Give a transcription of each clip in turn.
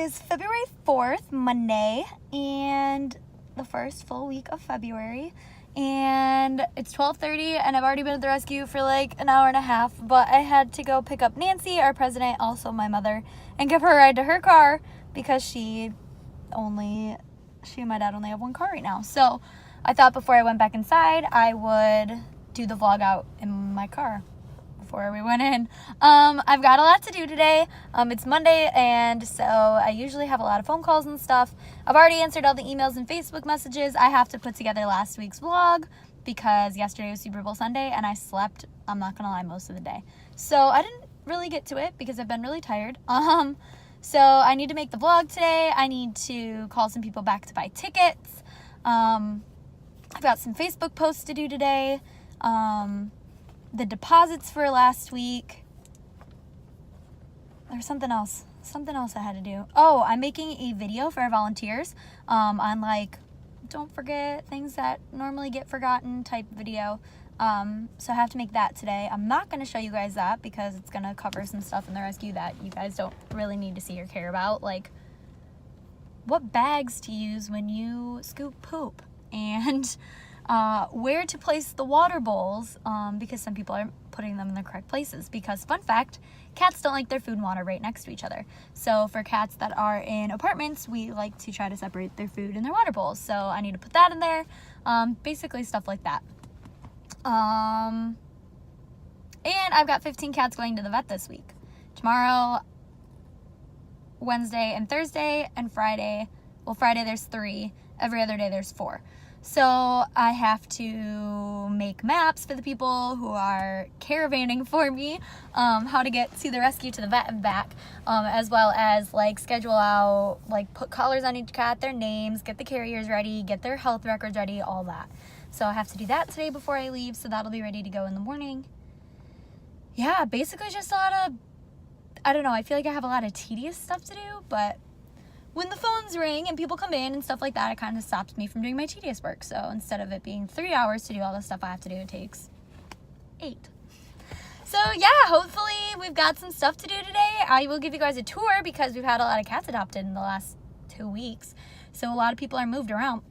is February 4th, Monday, and the first full week of February. And it's 12:30, and I've already been at the rescue for like an hour and a half, but I had to go pick up Nancy, our president, also my mother, and give her a ride to her car because she and my dad only have one car right now. So I thought before I went back inside, I would do the vlog out in my car before we went in. I've got a lot to do today. It's Monday, and so I usually have a lot of phone calls and stuff. I've already answered all the emails and Facebook messages. I have to put together last week's vlog because yesterday was Super Bowl Sunday and I slept, I'm not gonna lie, most of the day. So I didn't really get to it because I've been really tired. So I need to make the vlog today. I need to call some people back to buy tickets. I've got some Facebook posts to do today. The deposits for last week. There's something else I had to do. Oh, I'm making a video for our volunteers on like, don't forget things that normally get forgotten type video. So I have to make that today. I'm not going to show you guys that because it's going to cover some stuff in the rescue that you guys don't really need to see or care about. Like what bags to use when you scoop poop, and where to place the water bowls, because some people aren't putting them in the correct places. Because fun fact, cats don't like their food and water right next to each other. So for cats that are in apartments, we like to try to separate their food and their water bowls. So I need to put that in there. Basically stuff like that. And I've got 15 cats going to the vet this week. Tomorrow, Wednesday and Thursday, and Friday. Well, Friday there's 3. Every other day there's 4. So I have to make maps for the people who are caravanning for me, how to get to the rescue, to the vet and back, as well as like schedule out, like put collars on each cat, their names, get the carriers ready, get their health records ready, all that. So I have to do that today before I leave, so that'll be ready to go in the morning. Yeah, basically just a lot of, I don't know, I feel like I have a lot of tedious stuff to do, but when the phones ring and people come in and stuff like that, it kind of stops me from doing my tedious work. So instead of it being 3 hours to do all the stuff I have to do, it takes 8. So yeah, hopefully we've got some stuff to do today. I will give you guys a tour because we've had a lot of cats adopted in the last 2 weeks. So a lot of people are moved around.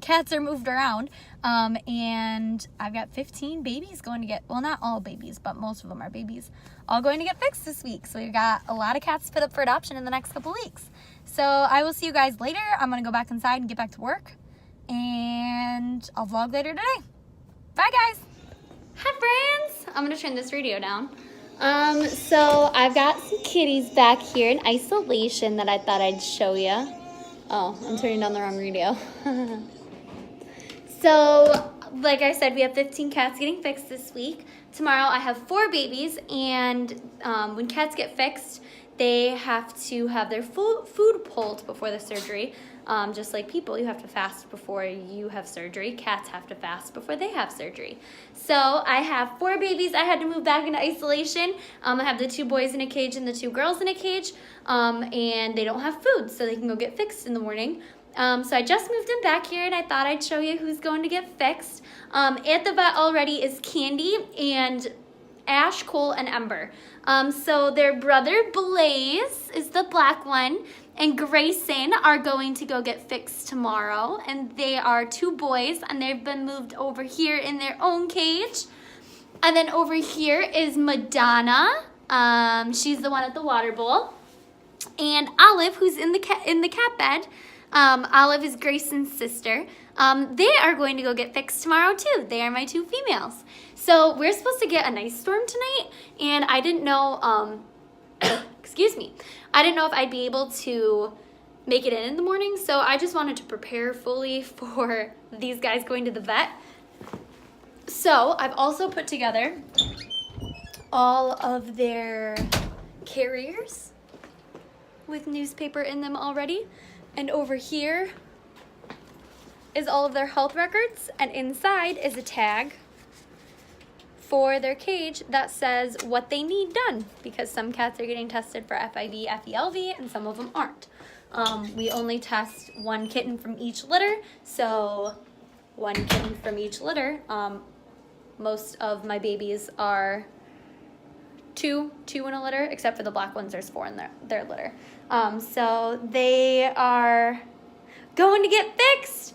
Cats are moved around. And I've got 15 babies going to get, well, not all babies, but most of them are babies, all going to get fixed this week. So we've got a lot of cats put up for adoption in the next couple weeks. So I will see you guys later. I'm going to go back inside and get back to work. And I'll vlog later today. Bye, guys. Hi, friends. I'm going to turn this radio down. So I've got some kitties back here in isolation that I thought I'd show you. Oh, I'm turning down the wrong radio. So, like I said, we have 15 cats getting fixed this week. Tomorrow I have 4 babies, and when cats get fixed, they have to have their food pulled before the surgery. Just like people, you have to fast before you have surgery. Cats have to fast before they have surgery. So I have 4 babies. I had to move back into isolation. I have the 2 boys in a cage and the 2 girls in a cage, and they don't have food, so they can go get fixed in the morning. So I just moved them back here, and I thought I'd show you who's going to get fixed. At the vet already is Candy and Ash, Cole, and Ember. So their brother Blaze is the black one, and Grayson are going to go get fixed tomorrow. And they are 2 boys, and they've been moved over here in their own cage. And then over here is Madonna. She's the one at the water bowl. And Olive, who's in the cat bed. Olive is Grayson's sister. They are going to go get fixed tomorrow too. They are my 2 females. So we're supposed to get a nice storm tonight, and I didn't know, excuse me, I didn't know if I'd be able to make it in the morning, so I just wanted to prepare fully for these guys going to the vet. So I've also put together all of their carriers with newspaper in them already. And over here is all of their health records, and inside is a tag for their cage that says what they need done, because some cats are getting tested for FIV, FELV, and some of them aren't. We only test 1 kitten from each litter, so 1 kitten from each litter. Most of my babies are two in a litter, except for the black ones, there's 4 in their litter. So they are going to get fixed.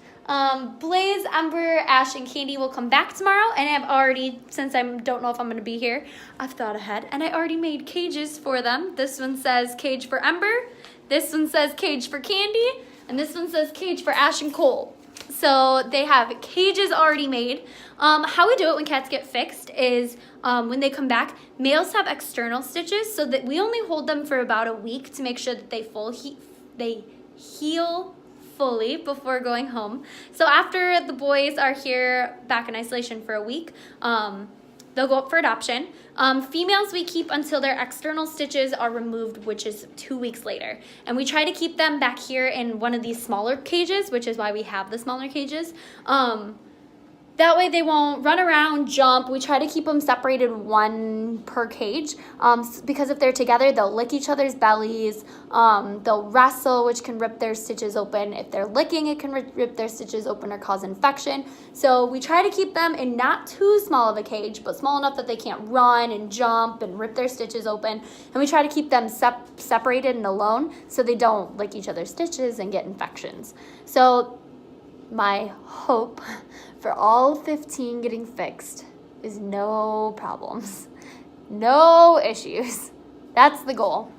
Blaze, Ember, Ash, and Candy will come back tomorrow, and I've already, since I don't know if I'm going to be here, I've thought ahead, and I already made cages for them. This one says cage for Ember, this one says cage for Candy, and this one says cage for Ash and Cole. So they have cages already made. How we do it when cats get fixed is when they come back, males have external stitches, so that we only hold them for about a week to make sure that they heal fully before going home. So after the boys are here back in isolation for a week, they'll go up for adoption. Females we keep until their external stitches are removed, which is 2 weeks later. And we try to keep them back here in one of these smaller cages, which is why we have the smaller cages. That way they won't run around, jump. We try to keep them separated 1 per cage because if they're together, they'll lick each other's bellies. They'll wrestle, which can rip their stitches open. If they're licking, it can rip their stitches open or cause infection. So we try to keep them in not too small of a cage, but small enough that they can't run and jump and rip their stitches open. And we try to keep them separated and alone so they don't lick each other's stitches and get infections. So my hope for all 15 getting fixed is no problems, no issues. That's the goal.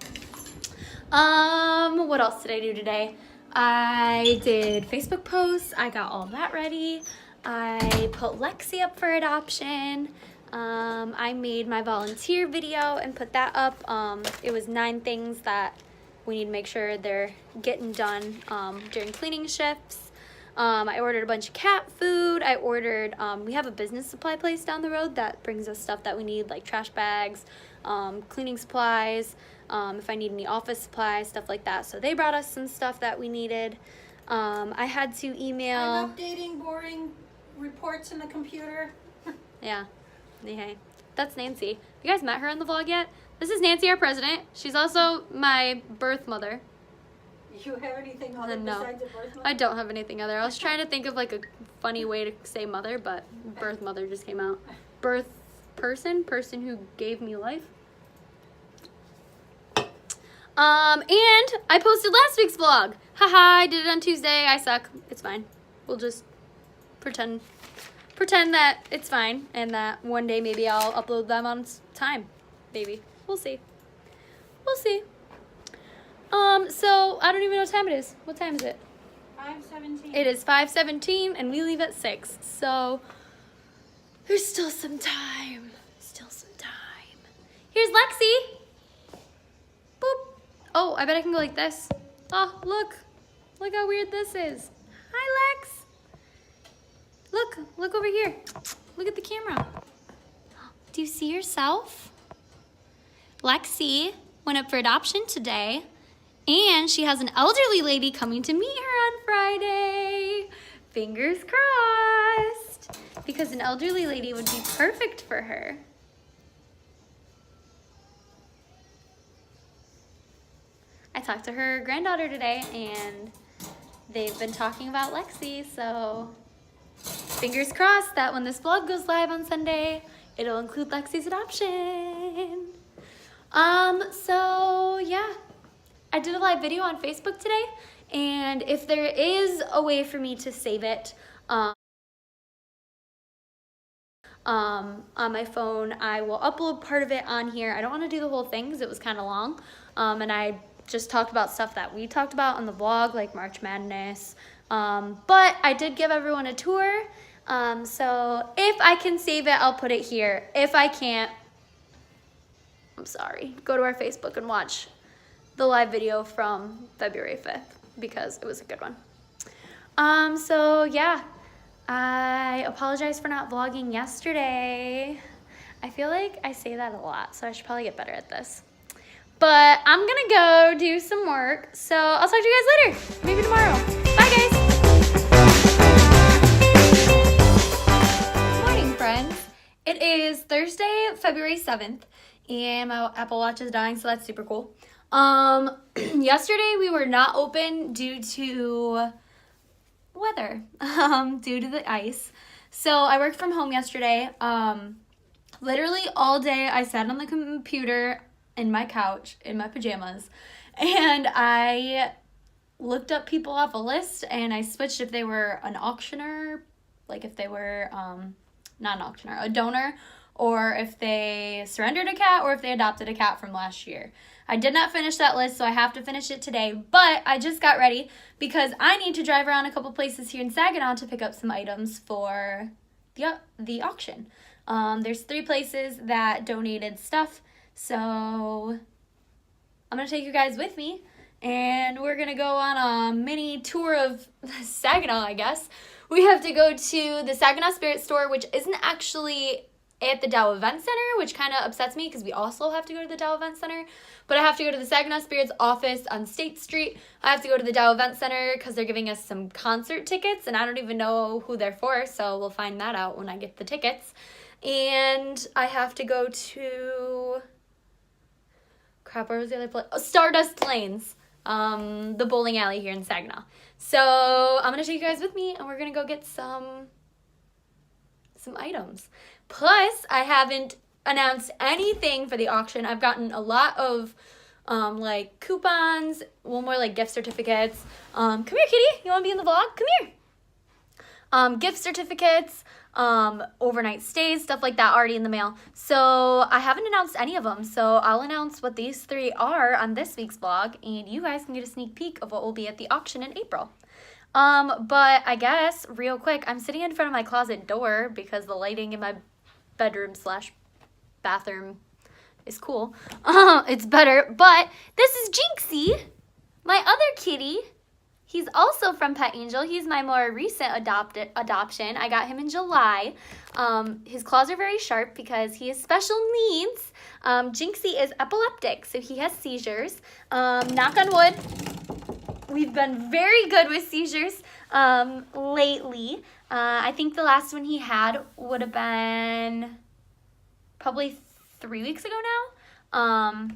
What else did I do today? I did Facebook posts. I got all that ready. I put Lexi up for adoption. I made my volunteer video and put that up. It was 9 things that we need to make sure they're getting done during cleaning shifts. I ordered a bunch of cat food. I ordered, we have a business supply place down the road that brings us stuff that we need, like trash bags, cleaning supplies, if I need any office supplies, stuff like that. So they brought us some stuff that we needed. I had to email. I'm updating boring reports in the computer. Yeah. Hey. That's Nancy. You guys met her in the vlog yet? This is Nancy, our president. She's also my birth mother. You have anything other besides a birth mother? I don't have anything other. I was trying to think of like a funny way to say mother, but birth mother just came out. Birth person who gave me life. And I posted last week's vlog. Haha, I did it on Tuesday. I suck. It's fine. We'll just pretend that it's fine and that one day maybe I'll upload them on time. Maybe. We'll see. We'll see. So I don't even know what time it is. What time is it? 5:17. It is 5:17 and we leave at 6. So there's still some time. Here's Lexi. Boop. Oh, I bet I can go like this. Oh, look. Look how weird this is. Hi, Lex. Look over here. Look at the camera. Do you see yourself? Lexi went up for adoption today. And she has an elderly lady coming to meet her on Friday. Fingers crossed. Because an elderly lady would be perfect for her. I talked to her granddaughter today and they've been talking about Lexi, so fingers crossed that when this vlog goes live on Sunday, it'll include Lexi's adoption. So yeah. I did a live video on Facebook today, and if there is a way for me to save it on my phone, I will upload part of it on here. I don't want to do the whole thing because it was kind of long, and I just talked about stuff that we talked about on the vlog, like March Madness, but I did give everyone a tour, so if I can save it, I'll put it here. If I can't, I'm sorry. Go to our Facebook and watch the live video from February 5th because it was a good one. So yeah, I apologize for not vlogging yesterday. I feel like I say that a lot, so I should probably get better at this. But I'm gonna go do some work, so I'll talk to you guys later, maybe tomorrow. Bye guys. Good morning, friends. It is Thursday, February 7th, and my Apple Watch is dying, so that's super cool. Yesterday we were not open due to weather, due to the ice. So I worked from home yesterday. Literally all day I sat on the computer in my couch in my pajamas and I looked up people off a list and I switched if they were an auctioneer, like if they were not an auctioneer, a donor, or if they surrendered a cat or if they adopted a cat from last year. I did not finish that list, so I have to finish it today, but I just got ready because I need to drive around a couple places here in Saginaw to pick up some items for the auction. There's 3 places that donated stuff, so I'm going to take you guys with me, and we're going to go on a mini tour of Saginaw, I guess. We have to go to the Saginaw Spirit Store, which isn't actually at the Dow Event Center, which kind of upsets me because we also have to go to the Dow Event Center. But I have to go to the Saginaw Spirits office on State Street. I have to go to the Dow Event Center because they're giving us some concert tickets, and I don't even know who they're for, so we'll find that out when I get the tickets. And I have to go to... Crap, where was the other place? Oh, Stardust Lanes, the bowling alley here in Saginaw. So I'm going to take you guys with me, and we're going to go get some items. Plus, I haven't announced anything for the auction. I've gotten a lot of like coupons, more like gift certificates. Come here, kitty. You want to be in the vlog? Come here. Gift certificates, overnight stays, stuff like that already in the mail. So I haven't announced any of them. So I'll announce what these 3 are on this week's vlog, and you guys can get a sneak peek of what will be at the auction in April. But I guess real quick, I'm sitting in front of my closet door because the lighting in my bedroom / bathroom is cool. It's better, but this is Jinxie, my other kitty. He's also from Pet Angel. He's my more recent adoption. I got him in July. His claws are very sharp because he has special needs. Jinxie is epileptic, so he has seizures. Knock on wood. We've been very good with seizures lately. I think the last one he had would have been probably 3 weeks ago now.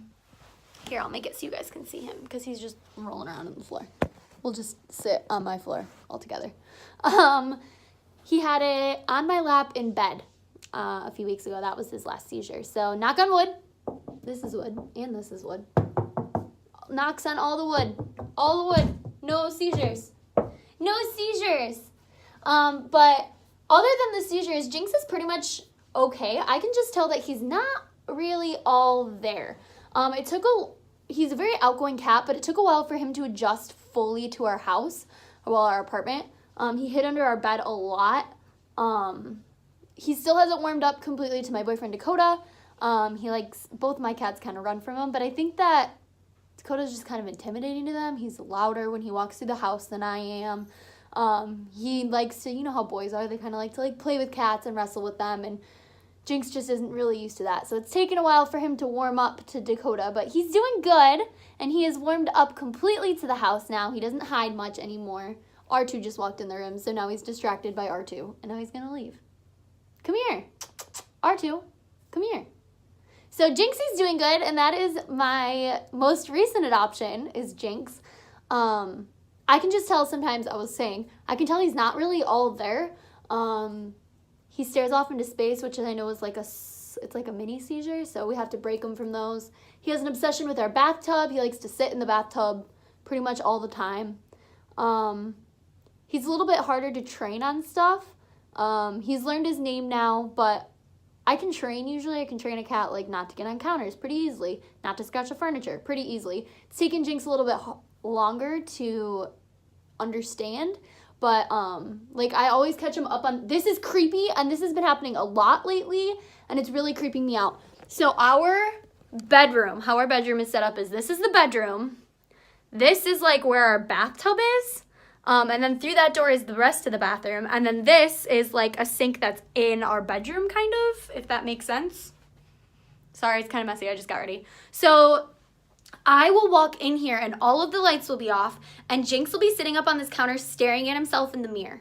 Here, I'll make it so you guys can see him because he's just rolling around on the floor. We'll just sit on my floor all together. He had it on my lap in bed a few weeks ago. That was his last seizure. So knock on wood. This is wood, and this is wood. Knocks on all the wood. All the wood. No seizures. No seizures. But other than the seizures, Jinx is pretty much okay. I can just tell that he's not really all there. He's a very outgoing cat, but it took a while for him to adjust fully to our house, our apartment. He hid under our bed a lot. He still hasn't warmed up completely to my boyfriend Dakota. He likes, both my cats kind of run from him, but I think that Dakota's just kind of intimidating to them. He's louder when he walks through the house than I am. He likes to, you know how boys are, they kind of like to play with cats and wrestle with them, and Jinx just isn't really used to that. So it's taken a while for him to warm up to Dakota, but he's doing good, and he has warmed up completely to the house now. He doesn't hide much anymore. R2 just walked in the room, so now he's distracted by R2, and now he's going to leave. Come here. R2, come here. So Jinxie's doing good, and that is my most recent adoption, is Jinx. I can just tell sometimes, I can tell he's not really all there. He stares off into space, which I know is it's like a mini seizure, so we have to break him from those. He has an obsession with our bathtub. He likes to sit in the bathtub pretty much all the time. He's a little bit harder to train on stuff. He's learned his name now, but I can train a cat like not to get on counters pretty easily, not to scratch the furniture pretty easily. It's taken Jinx a little bit longer to understand, but I always catch him up on, this is creepy, and this has been happening a lot lately, and it's really creeping me out. So our bedroom, how our bedroom is set up is, this is the bedroom, this is like where our bathtub is, and then through that door is the rest of the bathroom, and then this is like a sink that's in our bedroom, kind of, if that makes sense. Sorry, it's kind of messy, I just got ready. So I will walk in here and all of the lights will be off, and Jinx will be sitting up on this counter staring at himself in the mirror.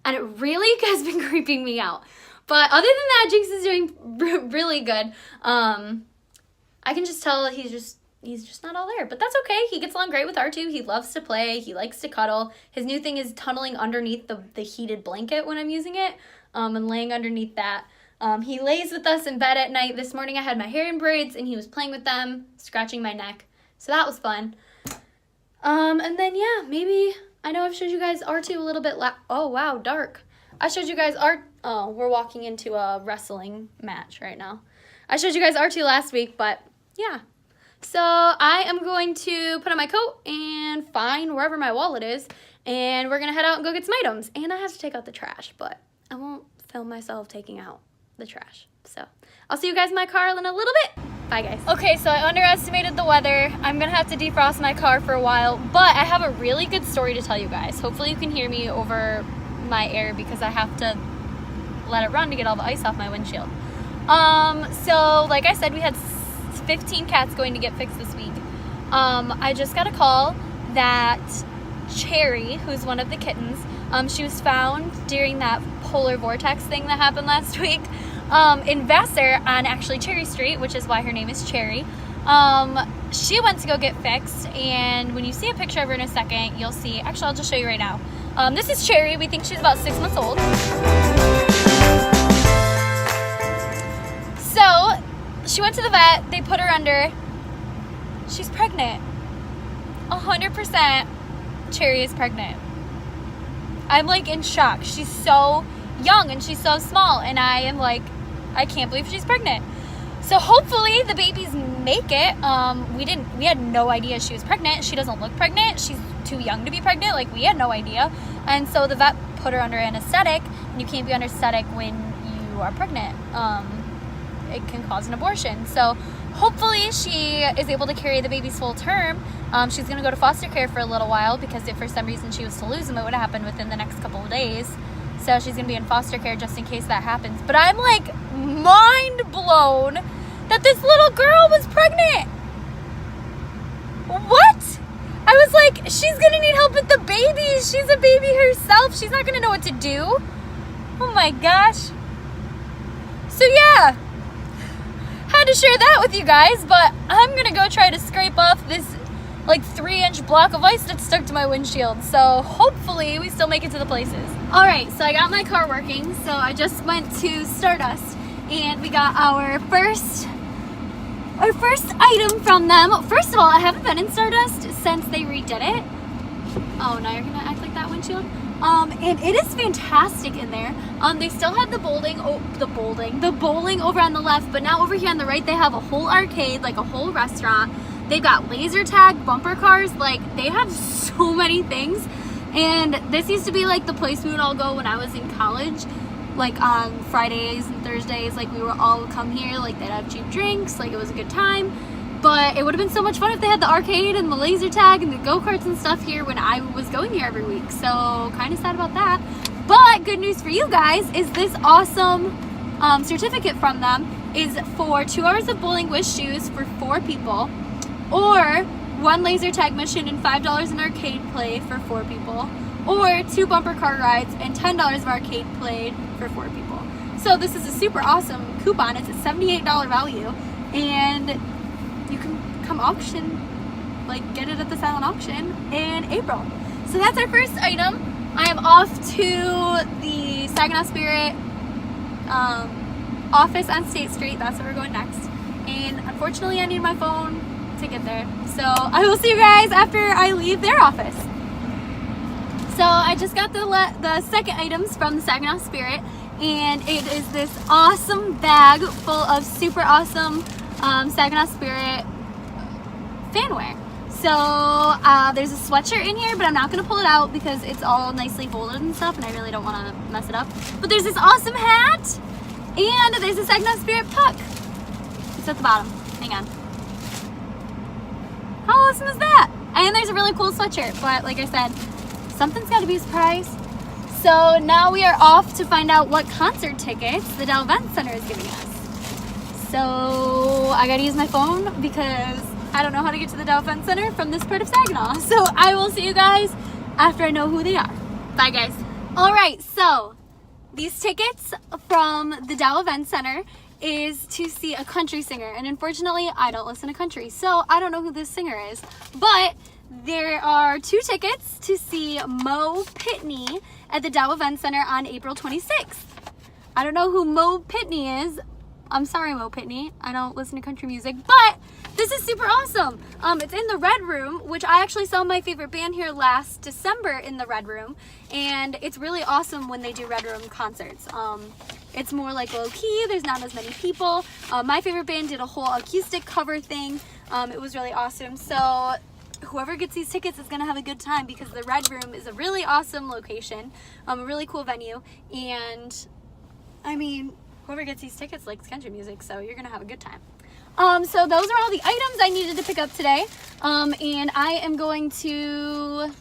And it really has been creeping me out. But other than that, Jinx is doing really good. I can just tell that he's just not all there. But that's okay. He gets along great with R2. He loves to play. He likes to cuddle. His new thing is tunneling underneath the heated blanket when I'm using it, and laying underneath that. He lays with us in bed at night. This morning I had my hair in braids and he was playing with them, scratching my neck. So that was fun. And then yeah, maybe, I know I've showed you guys R2 a little bit, oh wow, dark. I showed you guys oh, we're walking into a wrestling match right now. I showed you guys R2 last week, but yeah. So I am going to put on my coat and find wherever my wallet is, and we're gonna head out and go get some items. And I have to take out the trash, but I won't film myself taking out the trash. So I'll see you guys in my car in a little bit. Bye guys. Okay, so I underestimated the weather. I'm gonna have to defrost my car for a while, but I have a really good story to tell you guys. Hopefully you can hear me over my air because I have to let it run to get all the ice off my windshield. So like I said, we had 15 cats going to get fixed this week. I just got a call that Cherry, who's one of the kittens, she was found during that polar vortex thing that happened last week in Vassar on actually Cherry Street, which is why her name is Cherry. She went to go get fixed, and when you see a picture of her in a second, you'll see, actually I'll just show you right now. This is Cherry. We think she's about 6 months old. So she went to the vet, they put her under. She's pregnant. 100% Cherry is pregnant. I'm like in shock. She's so young and she's so small, and I am like, I can't believe she's pregnant. So hopefully the babies make it. We had no idea she was pregnant. She doesn't look pregnant. She's too young to be pregnant. Like, we had no idea. And so the vet put her under anesthetic, and you can't be under anesthetic when you are pregnant. It can cause an abortion. So hopefully she is able to carry the babies full term. She's going to go to foster care for a little while, because if for some reason she was to lose them, it would have happened within the next couple of days. So she's going to be in foster care just in case that happens. But I'm like mind blown that this little girl was pregnant. What? I was like, she's going to need help with the baby. She's a baby herself. She's not going to know what to do. Oh my gosh. So yeah, had to share that with you guys, but I'm going to go try to scrape off this like 3-inch block of ice that's stuck to my windshield. So hopefully we still make it to the places. All right, so I got my car working. So I just went to Stardust and we got our first item from them. First of all, I haven't been in Stardust since they redid it. Oh, now you're gonna act like that windshield? And it is fantastic in there. They still had the bowling over on the left, but now over here on the right, they have a whole arcade, like a whole restaurant. They've got laser tag, bumper cars, like they have so many things. And this used to be like the place we would all go when I was in college, like on Fridays and Thursdays, like we would all come here, like they'd have cheap drinks, like it was a good time. But it would have been so much fun if they had the arcade and the laser tag and the go-karts and stuff here when I was going here every week. So kind of sad about that. But good news for you guys is this awesome certificate from them is for 2 hours of bowling with shoes for 4 people, or 1 laser tag mission and $5 in arcade play for 4 people, or 2 bumper car rides and $10 of arcade played for 4 people. So this is a super awesome coupon. It's a $78 value, and you can come auction, like get it at the silent auction in April. So that's our first item. I am off to the Saginaw Spirit office on State Street. That's where we're going next. And unfortunately, I need my phone to get there. So I will see you guys after I leave their office. So I just got the second items from the Saginaw Spirit, and it is this awesome bag full of super awesome Saginaw Spirit fanwear. So there's a sweatshirt in here, but I'm not going to pull it out because it's all nicely folded and stuff, and I really don't want to mess it up. But there's this awesome hat, and there's a Saginaw Spirit puck. It's at the bottom. Hang on. How awesome is that? And there's a really cool sweatshirt, but like I said, something's got to be a surprise. So now we are off to find out what concert tickets the Dow Event Center is giving us. So I got to use my phone because I don't know how to get to the Dow Event Center from this part of Saginaw. So I will see you guys after I know who they are. Bye, guys. All right, so these tickets from the Dow Event Center is to see a country singer. And unfortunately, I don't listen to country, so I don't know who this singer is. But there are 2 tickets to see Mo Pitney at the Dow Event Center on April 26th. I don't know who Mo Pitney is. I'm sorry, Mo Pitney. I don't listen to country music, but this is super awesome. It's in the Red Room, which I actually saw my favorite band here last December in the Red Room, and it's really awesome when they do Red Room concerts. It's more like low key. There's not as many people. My favorite band did a whole acoustic cover thing. It was really awesome. So whoever gets these tickets is gonna have a good time because the Red Room is a really awesome location, a really cool venue, and I mean, whoever gets these tickets likes country music, so you're gonna have a good time. So those are all the items I needed to pick up today, and I am going to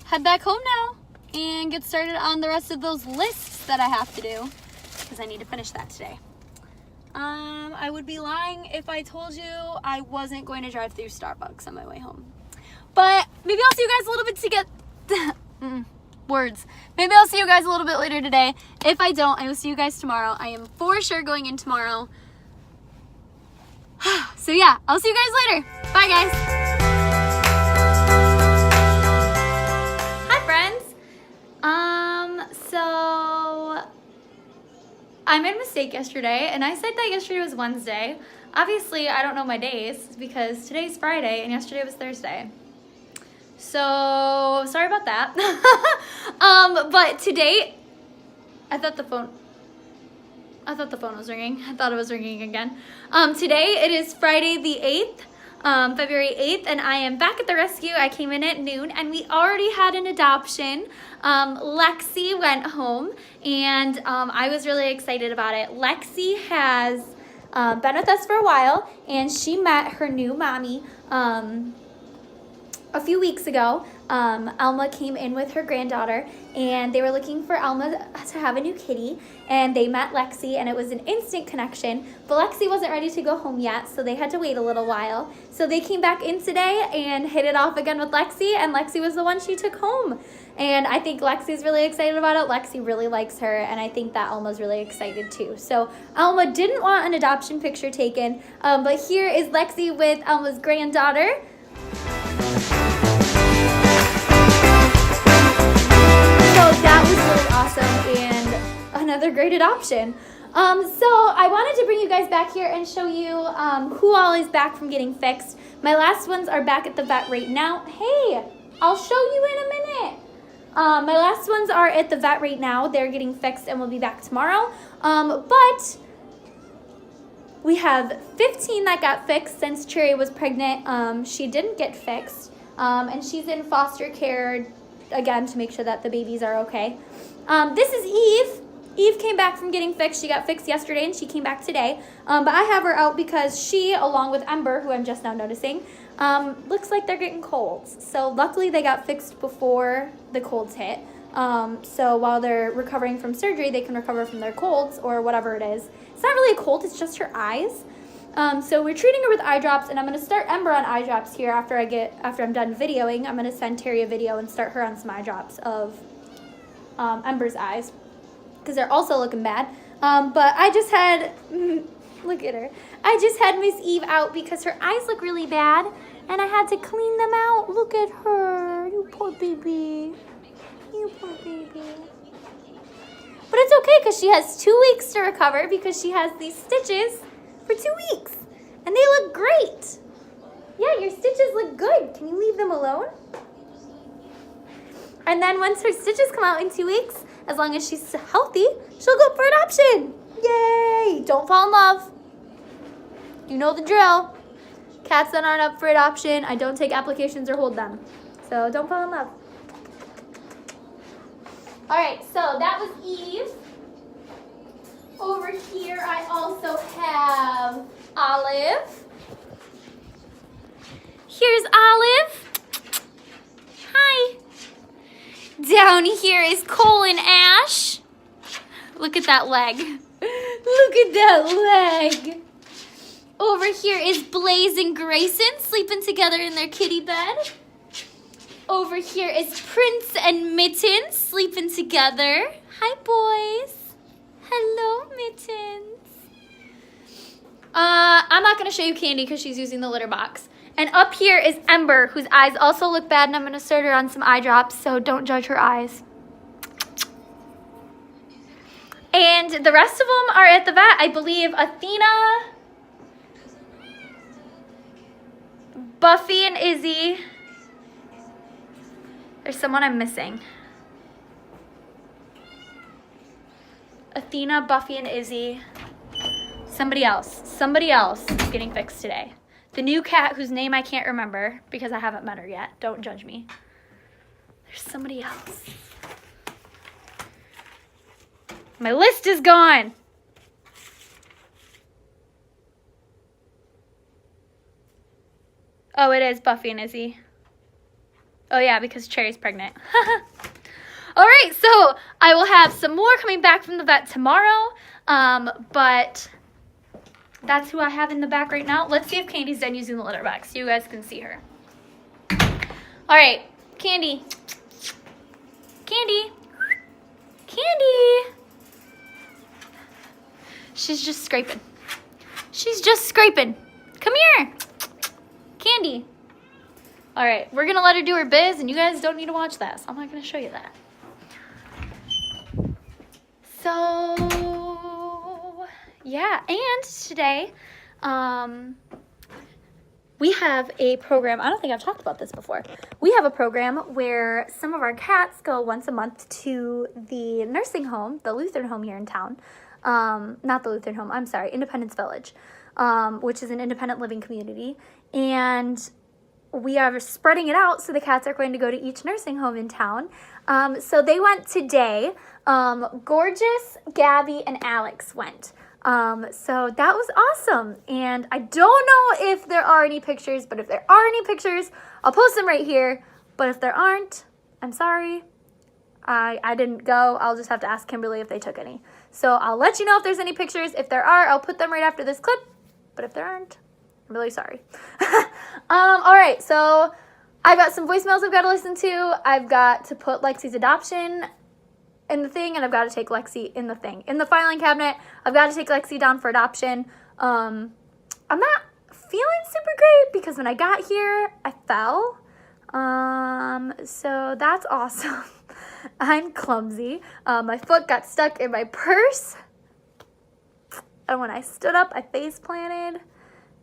head back home now and get started on the rest of those lists that I have to do because I need to finish that today. I would be lying if I told you I wasn't going to drive through Starbucks on my way home. But maybe I'll see you guys a little bit to get words. Maybe I'll see you guys a little bit later today. If I don't, I will see you guys tomorrow. I am for sure going in tomorrow. So yeah, I'll see you guys later. Bye guys. Hi friends. So I made a mistake yesterday, and I said that yesterday was Wednesday. Obviously, I don't know my days because today's Friday and yesterday was Thursday. So, sorry about that. But today, I thought the phone was ringing. I thought it was ringing again. Today, it is Friday the 8th, February 8th, and I am back at the rescue. I came in at noon, and we already had an adoption. Lexi went home, and I was really excited about it. Lexi has been with us for a while, and she met her new mommy a few weeks ago. Alma came in with her granddaughter, and they were looking for Alma to have a new kitty, and they met Lexi, and it was an instant connection, but Lexi wasn't ready to go home yet, so they had to wait a little while. So they came back in today and hit it off again with Lexi, and Lexi was the one she took home. And I think Lexi's really excited about it. Lexi really likes her, and I think that Alma's really excited too. So Alma didn't want an adoption picture taken, but here is Lexi with Alma's granddaughter. So that was really awesome and another great adoption. So I wanted to bring you guys back here and show you who all is back from getting fixed. My last ones are back at the vet right now. Hey, I'll show you in a minute. My last ones are at the vet right now. They're getting fixed and will be back tomorrow. But we have 15 that got fixed since Cherry was pregnant. She didn't get fixed. And she's in foster care again to make sure that the babies are okay. This is Eve. Eve came back from getting fixed. She got fixed yesterday and she came back today. But I have her out because she, along with Ember, who I'm just now noticing, looks like they're getting colds. So luckily they got fixed before the colds hit. So while they're recovering from surgery, they can recover from their colds or whatever it is. It's not really a cold, it's just her eyes. So we're treating her with eye drops, and I'm going to start Ember on eye drops here after I'm done videoing. I'm going to send Terry a video and start her on some eye drops of Ember's eyes because they're also looking bad. But I just had, look at her. I just had Miss Eve out because her eyes look really bad, and I had to clean them out. Look at her. You poor baby. You poor baby. But it's okay because she has 2 weeks to recover because she has these stitches for 2 weeks. And they look great. Yeah, your stitches look good. Can you leave them alone? And then once her stitches come out in 2 weeks, as long as she's healthy, she'll go for adoption. Yay! Don't fall in love. You know the drill. Cats that aren't up for adoption, I don't take applications or hold them. So don't fall in love. All right, so that was Eve. Over here, I also have Olive. Here's Olive. Hi. Down here is Cole and Ash. Look at that leg. Look at that leg. Over here is Blaze and Grayson sleeping together in their kitty bed. Over here is Prince and Mitten sleeping together. Hi, boys. Hello, Mittens. I'm not going to show you Candy because she's using the litter box. And up here is Ember, whose eyes also look bad, and I'm going to start her on some eye drops, so don't judge her eyes. And the rest of them are at the vet. I believe Athena, Buffy, and Izzy. There's someone I'm missing. Athena, Buffy, and Izzy. Somebody else is getting fixed today. The new cat whose name I can't remember because I haven't met her yet. Don't judge me. There's somebody else. My list is gone. Oh, it is Buffy and Izzy. Oh yeah, because Cherry's pregnant. All right, so I will have some more coming back from the vet tomorrow, but that's who I have in the back right now. Let's see if Candy's done using the litter box so you guys can see her. All right, Candy. Candy. Candy. She's just scraping. She's just scraping. Come here. Candy. All right, we're going to let her do her biz, and you guys don't need to watch that, so I'm not going to show you that. So, yeah, and today, we have a program. I don't think I've talked about this before. We have a program where some of our cats go once a month to the nursing home, the Lutheran home here in town. Not the Lutheran home, I'm sorry, Independence Village, which is an independent living community. And we are spreading it out, so the cats are going to go to each nursing home in town. So they went today. Gorgeous, Gabby, and Alex went. So that was awesome. And I don't know if there are any pictures, but if there are any pictures, I'll post them right here. But if there aren't, I'm sorry. I didn't go. I'll just have to ask Kimberly if they took any. So I'll let you know if there's any pictures. If there are, I'll put them right after this clip. But if there aren't, I'm really sorry. All right, so I've got some voicemails I've got to listen to. I've got to put Lexi's adoption in the thing, and I've got to take Lexi in the thing. In the filing cabinet, I've got to take Lexi down for adoption. I'm not feeling super great because when I got here, I fell. So that's awesome. I'm clumsy. My foot got stuck in my purse. And when I stood up, I face planted.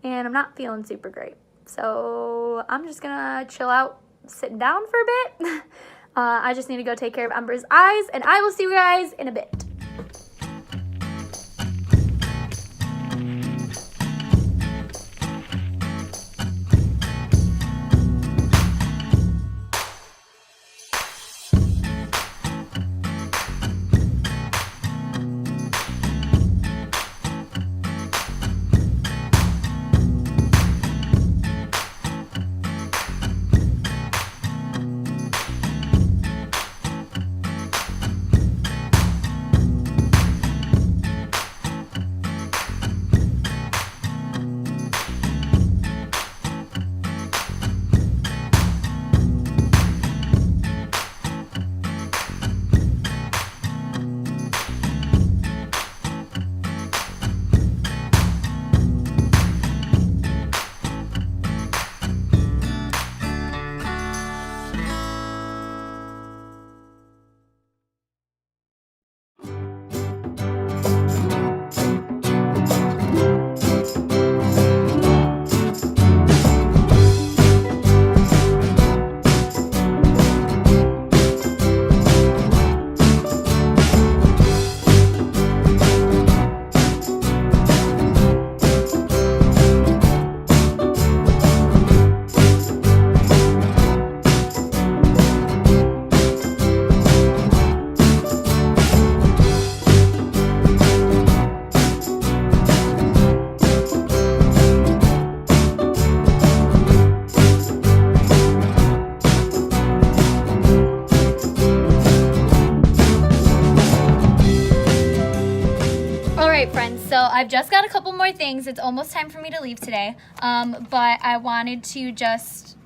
And I'm not feeling super great. So I'm just gonna chill out, sitting down for a bit. I just need to go take care of Ember's eyes, and I will see you guys in a bit. So I've just got a couple more things. It's almost time for me to leave today. But I wanted to just...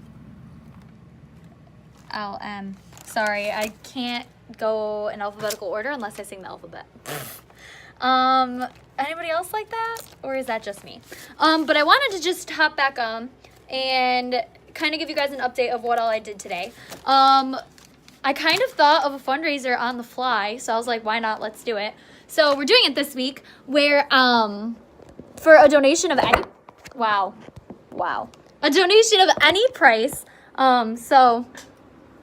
sorry, I can't go in alphabetical order unless I sing the alphabet. Anybody else like that? Or is that just me? But I wanted to just hop back on and kind of give you guys an update of what all I did today. I kind of thought of a fundraiser on the fly, so I was like, why not? Let's do it. So we're doing it this week where for a donation of any a donation of any price, so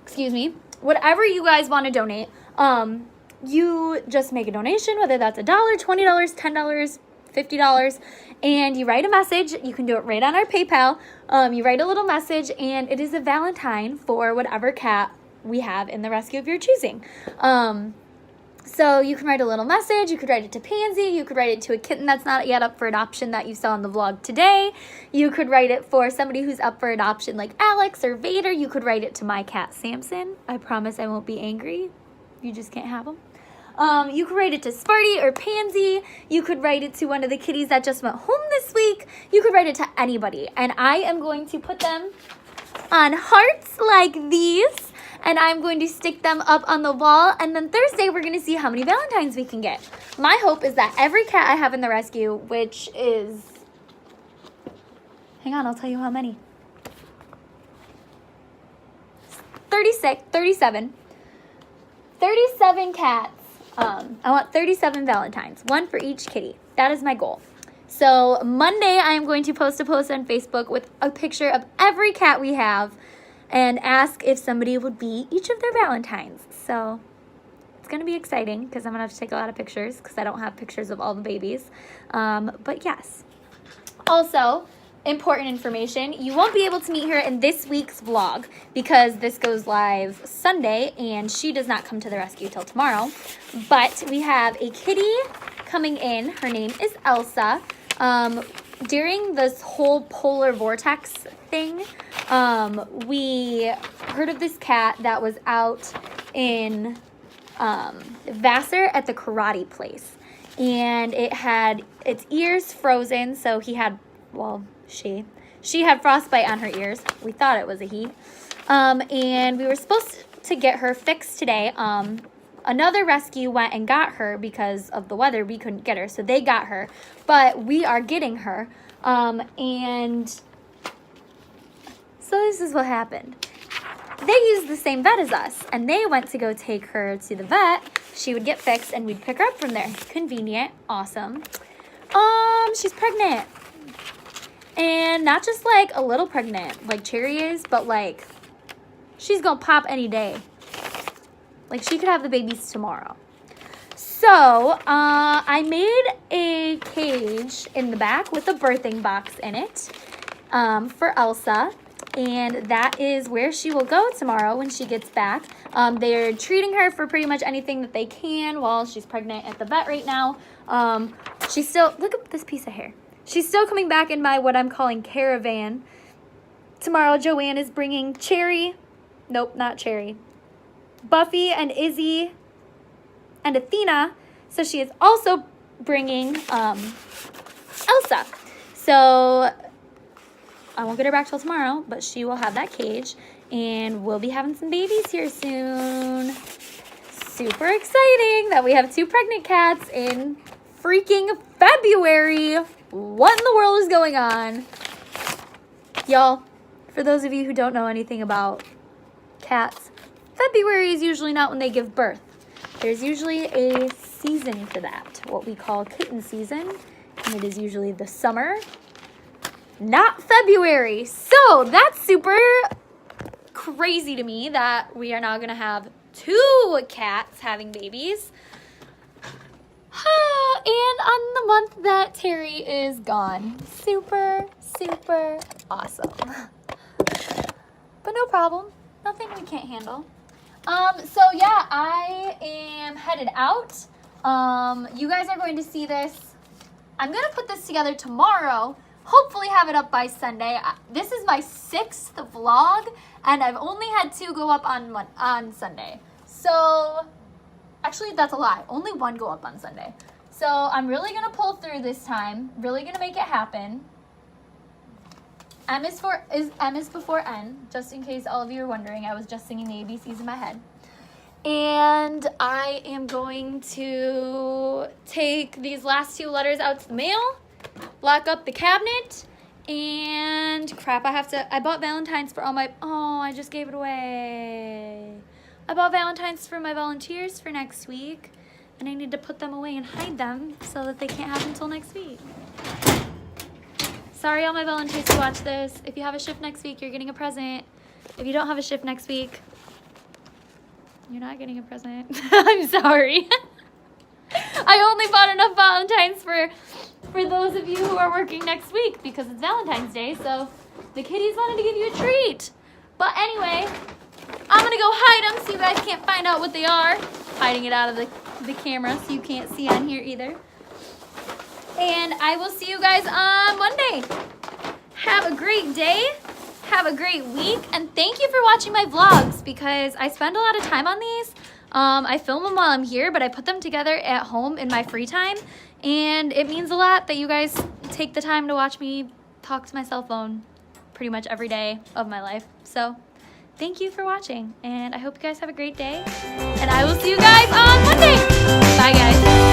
excuse me, whatever you guys want to donate, you just make a donation, whether that's $1, $20, $10, $50, and you write a message. You can do it right on our PayPal. You write a little message, and it is a Valentine for whatever cat we have in the rescue of your choosing. So you can write a little message. You could write it to Pansy. You could write it to a kitten that's not yet up for adoption that you saw in the vlog today. You could write it for somebody who's up for adoption like Alex or Vader. You could write it to my cat Samson. I promise I won't be angry. You just can't have him. You could write it to Sparty or Pansy. You could write it to one of the kitties that just went home this week. You could write it to anybody. And I am going to put them on hearts like these. And I'm going to stick them up on the wall. And then Thursday, we're going to see how many Valentines we can get. My hope is that every cat I have in the rescue, which is... Hang on, I'll tell you how many. 37 cats. I want 37 Valentines, one for each kitty. That is my goal. So Monday, I am going to post a post on Facebook with a picture of every cat we have and ask if somebody would be each of their Valentines. So it's going to be exciting because I'm going to have to take a lot of pictures because I don't have pictures of all the babies. But yes. Also, important information, you won't be able to meet her in this week's vlog because this goes live Sunday and she does not come to the rescue till tomorrow. But we have a kitty coming in. Her name is Elsa. During this whole polar vortex thing, we heard of this cat that was out in Vassar at the karate place. And it had its ears frozen, so he had, well, she had frostbite on her ears. We thought it was a he. And we were supposed to get her fixed today. Another rescue went and got her because of the weather. We couldn't get her, so they got her. But we are getting her. And so this is what happened. They used the same vet as us, and they went to go take her to the vet. She would get fixed, and we'd pick her up from there. Convenient. Awesome. She's pregnant. And not just like a little pregnant, like Cherry is, but like she's gonna pop any day. Like she could have the babies tomorrow. So I made a cage in the back with a birthing box in it for Elsa. And that is where she will go tomorrow when she gets back. They're treating her for pretty much anything that they can while she's pregnant at the vet right now. She's still, look at this piece of hair. She's still coming back in my what I'm calling caravan. Tomorrow, Joanne is bringing Cherry. Nope, not Cherry. Buffy and Izzy and Athena. So she is also bringing Elsa. So I won't get her back till tomorrow, but she will have that cage. And we'll be having some babies here soon. Super exciting that we have 2 pregnant cats in freaking February. What in the world is going on? Y'all, for those of you who don't know anything about cats, February is usually not when they give birth. There's usually a season for that, what we call kitten season, and it is usually the summer, not February. So that's super crazy to me that we are now going to have 2 cats having babies. And on the month that Terry is gone. Super, super awesome. But no problem. Nothing we can't handle. So yeah, I am headed out. You guys are going to see this. I'm going to put this together tomorrow. Hopefully have it up by Sunday. This is my 6th vlog, and I've only had 2 go up on Sunday. So, actually, that's a lie. Only 1 go up on Sunday. So, I'm really going to pull through this time. Really going to make it happen. M is before N, just in case all of you are wondering. I was just singing the ABCs in my head. And I am going to take these last 2 letters out to the mail, lock up the cabinet, and crap, I bought Valentine's for all my, I just gave it away. I bought Valentine's for my volunteers for next week, and I need to put them away and hide them so that they can't have until next week. Sorry, all my Valentines who watch this. If you have a shift next week, you're getting a present. If you don't have a shift next week, you're not getting a present. I'm sorry. I only bought enough Valentines for those of you who are working next week because it's Valentine's Day, so the kitties wanted to give you a treat. But anyway, I'm gonna go hide them so you guys can't find out what they are. Hiding it out of the camera so you can't see on here either. And I will see you guys on Monday. Have a great day. Have a great week. And thank you for watching my vlogs because I spend a lot of time on these. I film them while I'm here, but I put them together at home in my free time. And it means a lot that you guys take the time to watch me talk to my cell phone pretty much every day of my life. So thank you for watching. And I hope you guys have a great day. And I will see you guys on Monday. Bye, guys.